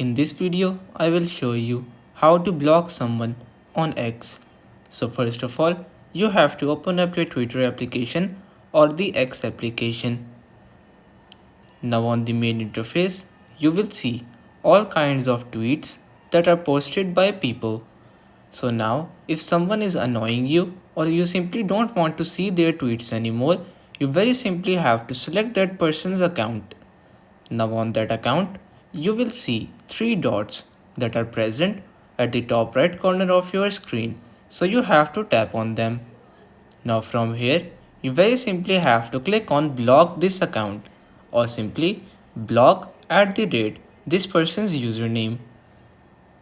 In this video, I will show you how to block someone on X. So first of all, you have to open up your Twitter application or the X application. Now on the main interface, you will see all kinds of tweets that are posted by people. So now, if someone is annoying you or you simply don't want to see their tweets anymore, you very simply have to select that person's account. Now on that account, you will see three dots that are present at the top right corner of your screen. So you have to tap on them. Now from here, you very simply have to click on block this account or simply block @ this person's username.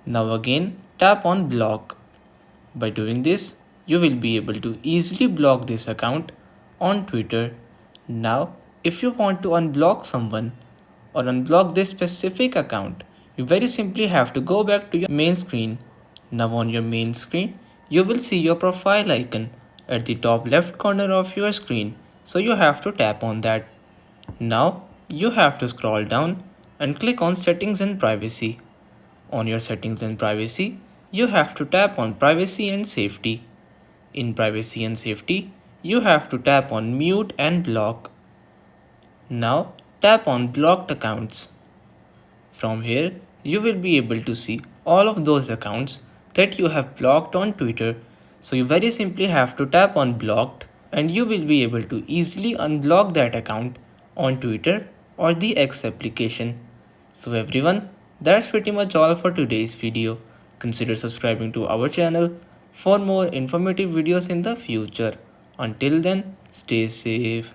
Now again, tap on block. By doing this, you will be able to easily block this account on Twitter. Now, if you want to unblock someone or unblock this specific account, you very simply have to go back to your main screen. Now on your main screen, you will see your profile icon at the top left corner of your screen. So you have to tap on that. Now you have to scroll down and click on settings and privacy. On your settings and privacy, you have to tap on privacy and safety. In privacy and safety, you have to tap on mute and block. Now tap on blocked accounts. From here, you will be able to see all of those accounts that you have blocked on Twitter. So you very simply have to tap on blocked and you will be able to easily unblock that account on Twitter or the X application. So everyone, that's pretty much all for today's video. Consider subscribing to our channel for more informative videos in the future. Until then, stay safe.